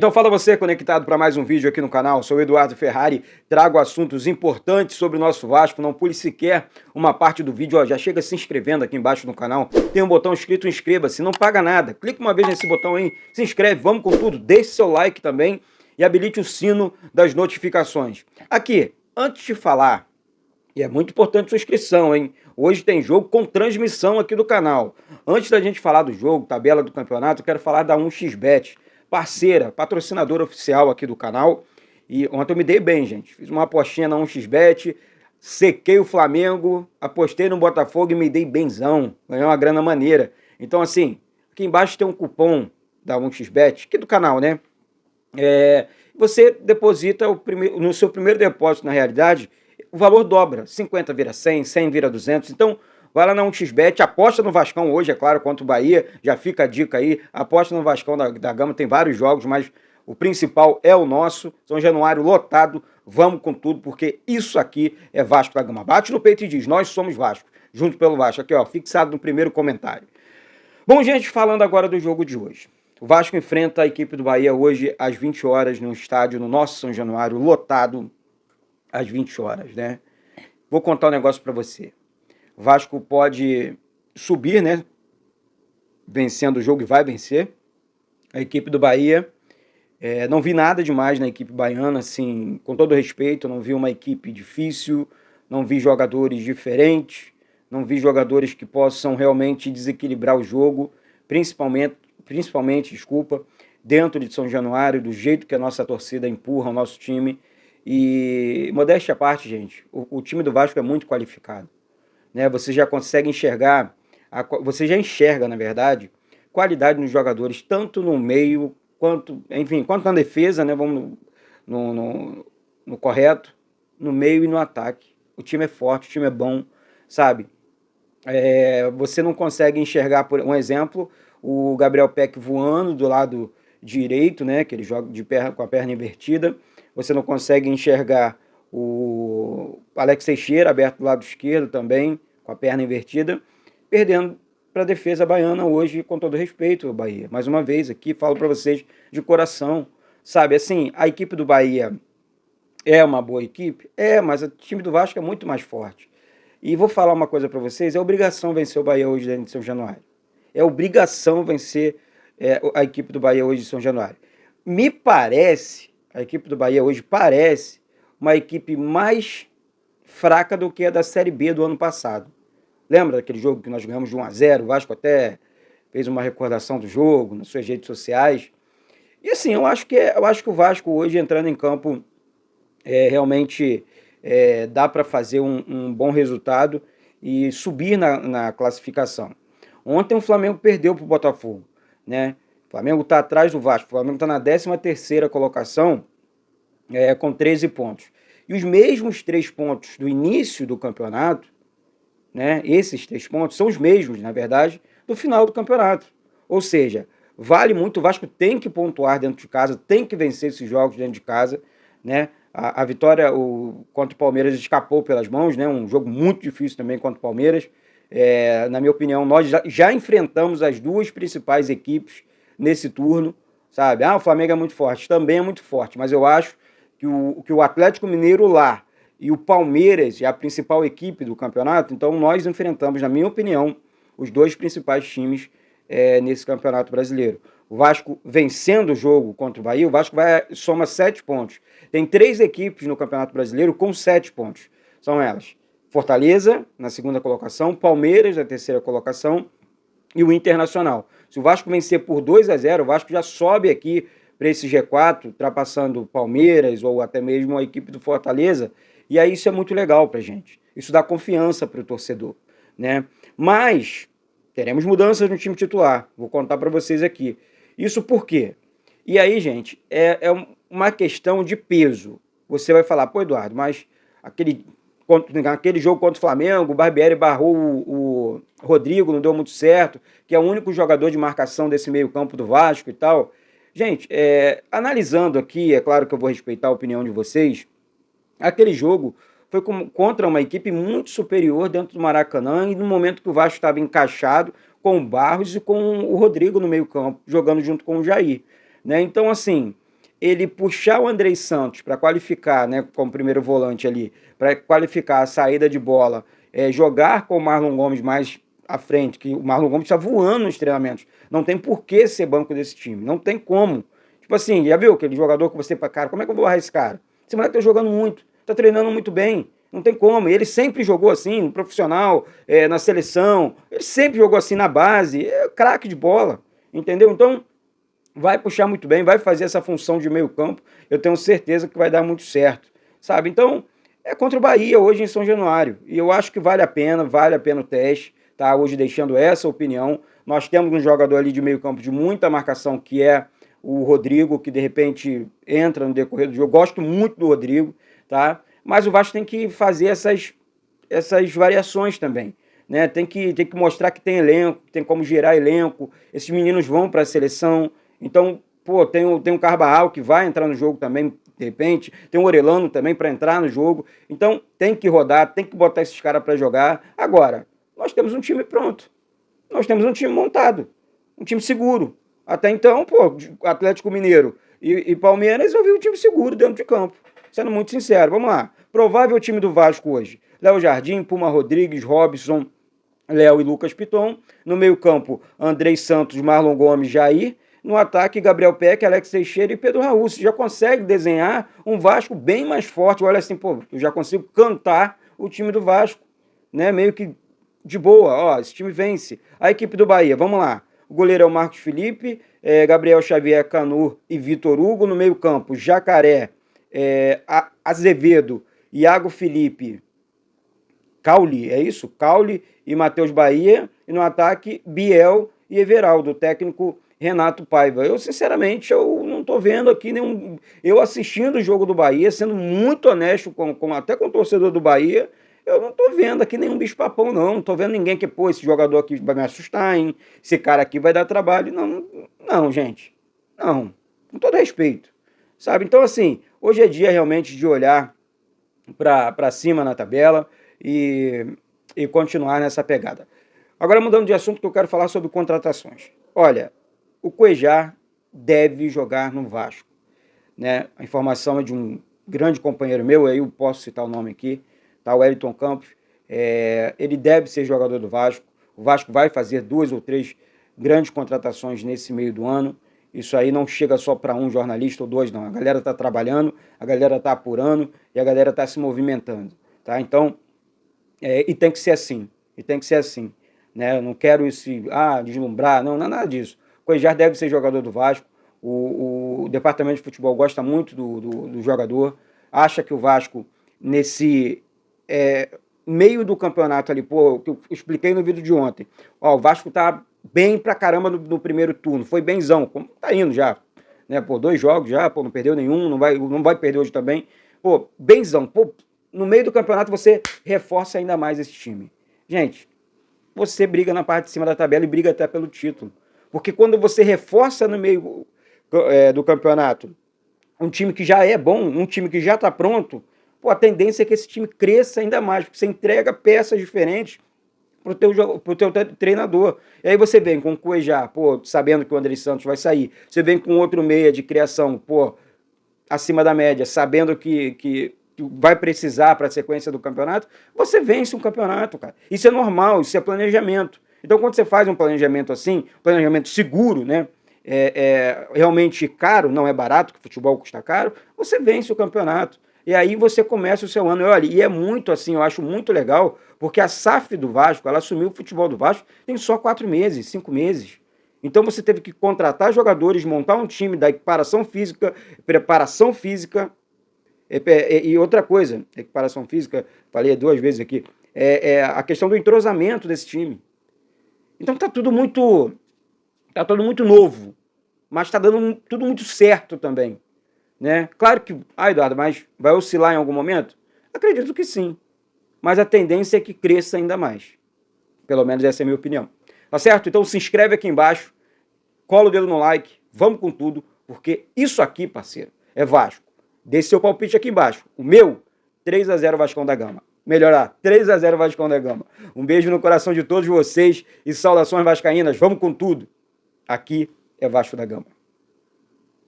Então fala você conectado para mais um vídeo aqui no canal, sou o Eduardo Ferrari, trago assuntos importantes sobre o nosso Vasco, não pule sequer uma parte do vídeo, ó, já chega se inscrevendo aqui embaixo no canal, tem um botão escrito inscreva-se, não paga nada, clica uma vez nesse botão aí, se inscreve, vamos com tudo, deixe seu like também e habilite o sino das notificações. Aqui, antes de falar, e é muito importante sua inscrição, hein? Hoje tem jogo com transmissão aqui do canal. Antes da gente falar do jogo, tabela do campeonato, eu quero falar da 1xBet, parceira, patrocinadora oficial aqui do canal. E ontem eu me dei bem, gente. Fiz uma apostinha na 1xBet, sequei o Flamengo, apostei no Botafogo e me dei benzão. Ganhei uma grana maneira. Então, assim, aqui embaixo tem um cupom da 1xBet, aqui do canal, né? Você deposita no seu primeiro depósito, na realidade, o valor dobra. 50 vira 100, 100 vira 200. Então, vai lá na 1xBet, aposta no Vascão hoje, é claro, contra o Bahia. Já fica a dica aí, aposta no Vascão da Gama, tem vários jogos, mas o principal é o nosso. São Januário lotado, vamos com tudo, porque isso aqui é Vasco da Gama. Bate no peito e diz, nós somos Vasco, junto pelo Vasco. Aqui, ó, fixado no primeiro comentário. Bom, gente, falando agora do jogo de hoje. O Vasco enfrenta a equipe do Bahia hoje às 20 horas no estádio, no nosso São Januário, lotado às 20 horas, né? Vou contar um negócio para você. O Vasco pode subir, né? Vencendo o jogo e vai vencer. A equipe do Bahia, não vi nada demais na equipe baiana, assim, com todo respeito, não vi uma equipe difícil, não vi jogadores diferentes, não vi jogadores que possam realmente desequilibrar o jogo, principalmente, dentro de São Januário, do jeito que a nossa torcida empurra o nosso time. E, modéstia à parte, gente, o time do Vasco é muito qualificado, né? Você já consegue enxergar, você já enxerga, na verdade, qualidade nos jogadores, tanto no meio, quanto na defesa, né? Vamos no correto, no meio e no ataque. O time é forte, o time é bom, sabe? Você não consegue enxergar, por um exemplo, o Gabriel Peck voando do lado direito, né? Que ele joga com a perna invertida. Você não consegue enxergar o Alex Teixeira aberto do lado esquerdo também, com a perna invertida, perdendo para a defesa baiana hoje, com todo respeito, Bahia. Mais uma vez aqui, falo para vocês de coração, sabe? Assim, a equipe do Bahia é uma boa equipe? Mas o time do Vasco é muito mais forte. E vou falar uma coisa para vocês, é obrigação vencer o Bahia hoje dentro de São Januário. É obrigação vencer a equipe do Bahia hoje de São Januário. Me parece... A equipe do Bahia hoje parece uma equipe mais fraca do que a da Série B do ano passado. Lembra daquele jogo que nós ganhamos de 1-0? O Vasco até fez uma recordação do jogo nas suas redes sociais. E assim, eu acho que o Vasco hoje entrando em campo realmente dá para fazer um bom resultado e subir na classificação. Ontem o Flamengo perdeu para o Botafogo, né? O Flamengo está atrás do Vasco, o Flamengo está na 13ª colocação, com 13 pontos. E os mesmos 3 pontos do início do campeonato, né, esses 3 pontos são os mesmos, na verdade, do final do campeonato. Ou seja, vale muito, o Vasco tem que pontuar dentro de casa, tem que vencer esses jogos dentro de casa, né? A vitória contra o Palmeiras escapou pelas mãos, né? Um jogo muito difícil também contra o Palmeiras. Na minha opinião, nós já enfrentamos as duas principais equipes nesse turno, sabe? O Flamengo é muito forte, também é muito forte, mas eu acho que o Atlético Mineiro lá e o Palmeiras é a principal equipe do campeonato, então nós enfrentamos, na minha opinião, os dois principais times nesse campeonato brasileiro. O Vasco vencendo o jogo contra o Bahia, o Vasco soma 7 pontos. Tem 3 equipes no Campeonato Brasileiro com 7 pontos. São elas: Fortaleza, na 2ª colocação, Palmeiras, na 3ª colocação, e o Internacional. Se o Vasco vencer por 2-0, o Vasco já sobe aqui para esse G4, ultrapassando o Palmeiras ou até mesmo a equipe do Fortaleza, e aí isso é muito legal para a gente. Isso dá confiança para o torcedor, né? Mas teremos mudanças no time titular, vou contar para vocês aqui. Isso por quê? E aí, gente, é uma questão de peso. Você vai falar, pô, Eduardo, mas aquele jogo contra o Flamengo, o Barbieri barrou o Rodrigo, não deu muito certo, que é o único jogador de marcação desse meio campo do Vasco e tal. Gente, analisando aqui, é claro que eu vou respeitar a opinião de vocês, aquele jogo foi contra uma equipe muito superior dentro do Maracanã e no momento que o Vasco estava encaixado com o Barros e com o Rodrigo no meio campo, jogando junto com o Jair, né? Então, assim, ele puxar o Andrei Santos para qualificar, né, como primeiro volante ali, para qualificar a saída de bola, jogar com o Marlon Gomes mais à frente, que o Marlon Gomes está voando nos treinamentos. Não tem por que ser banco desse time, não tem como. Tipo assim, já viu aquele jogador que você, cara, como é que eu vou barrar esse cara? Esse moleque tá jogando muito, tá treinando muito bem, não tem como. Ele sempre jogou assim, no profissional, na seleção, ele sempre jogou assim na base, é craque de bola, entendeu? Então, vai puxar muito bem, vai fazer essa função de meio campo, eu tenho certeza que vai dar muito certo, sabe? Então, é contra o Bahia hoje em São Januário, e eu acho que vale a pena o teste, tá? Hoje deixando essa opinião, nós temos um jogador ali de meio campo de muita marcação, que é o Rodrigo, que de repente entra no decorrer do jogo, gosto muito do Rodrigo, tá? Mas o Vasco tem que fazer essas variações também, né? Tem que mostrar que tem elenco, tem como gerar elenco, esses meninos vão para a seleção, então, pô, tem um Carvajal que vai entrar no jogo também, de repente, tem um Orelano também para entrar no jogo, então tem que rodar, tem que botar esses caras para jogar. Agora, nós temos um time pronto, nós temos um time montado, um time seguro. Até então, pô, Atlético Mineiro e Palmeiras, eu vi um time seguro dentro de campo, sendo muito sincero. Vamos lá, provável time do Vasco hoje: Léo Jardim, Puma Rodrigues, Robson, Léo e Lucas Piton. No meio campo, Andrei Santos, Marlon Gomes, Jair. No ataque, Gabriel Peck, Alex Teixeira e Pedro Raul. Você já consegue desenhar um Vasco bem mais forte. Olha assim, pô, eu já consigo cantar o time do Vasco, né? Meio que de boa, ó, esse time vence. A equipe do Bahia, vamos lá. O goleiro é o Marcos Felipe, Gabriel Xavier, Canu e Vitor Hugo. No meio campo, Jacaré, Azevedo, Iago Felipe, Cauli, é isso? Cauli e Matheus Bahia. E no ataque, Biel e Everaldo, o técnico Renato Paiva. Eu, sinceramente, eu não estou vendo aqui nenhum... Eu assistindo o jogo do Bahia, sendo muito honesto até com o torcedor do Bahia, eu não estou vendo aqui nenhum bicho-papão, não. Não estou vendo ninguém que, pô, esse jogador aqui vai me assustar, hein? Esse cara aqui vai dar trabalho. Não, não, gente. Não. Com todo respeito. Sabe? Então, assim, hoje é dia realmente de olhar para cima na tabela e continuar nessa pegada. Agora, mudando de assunto, que eu quero falar sobre contratações. Olha, o Cuejá deve jogar no Vasco, né? A informação é de um grande companheiro meu, aí eu posso citar o nome aqui, tá? O Wellington Campos. Ele deve ser jogador do Vasco. O Vasco vai fazer 2 ou 3 grandes contratações nesse meio do ano. Isso aí não chega só para um jornalista ou 2, não. A galera está trabalhando, a galera está apurando e a galera está se movimentando, tá? Então, e tem que ser assim, né? Eu não quero isso, deslumbrar, não é nada disso. O Cuejá deve ser jogador do Vasco. O departamento de futebol gosta muito do jogador, acha que o Vasco, nesse meio do campeonato ali, pô, que eu expliquei no vídeo de ontem, ó, o Vasco tá bem pra caramba no primeiro turno, foi benzão, como tá indo já, né? Pô, 2 jogos já, pô, não perdeu nenhum, não vai perder hoje também, pô, benzão, pô, no meio do campeonato você reforça ainda mais esse time. Gente, você briga na parte de cima da tabela e briga até pelo título. Porque quando você reforça no meio do campeonato um time que já é bom, um time que já está pronto, pô, a tendência é que esse time cresça ainda mais, porque você entrega peças diferentes pro teu treinador. E aí você vem com o Cuejá, pô, sabendo que o Andrei Santos vai sair. Você vem com outro meia de criação, pô, acima da média, sabendo que vai precisar para a sequência do campeonato, você vence um campeonato, cara. Isso é normal, isso é planejamento. Então, quando você faz um planejamento assim, planejamento seguro, né? Realmente caro, não é barato, que o futebol custa caro, você vence o campeonato. E aí você começa o seu ano. E é muito assim, eu acho muito legal, porque a SAF do Vasco, ela assumiu o futebol do Vasco tem só 4 meses, 5 meses. Então você teve que contratar jogadores, montar um time da preparação física. E outra coisa, equiparação física, falei 2 vezes aqui, a questão do entrosamento desse time. Então tá tudo muito novo, mas tá dando tudo muito certo também, né? Claro que, Eduardo, mas vai oscilar em algum momento? Acredito que sim, mas a tendência é que cresça ainda mais. Pelo menos essa é a minha opinião. Tá certo? Então se inscreve aqui embaixo, cola o dedo no like, vamos com tudo, porque isso aqui, parceiro, é Vasco. Deixe seu palpite aqui embaixo. O meu, 3-0 Vascão da Gama. Melhorar, 3-0 Vascão da Gama. Um beijo no coração de todos vocês e saudações vascaínas. Vamos com tudo. Aqui é Vasco da Gama.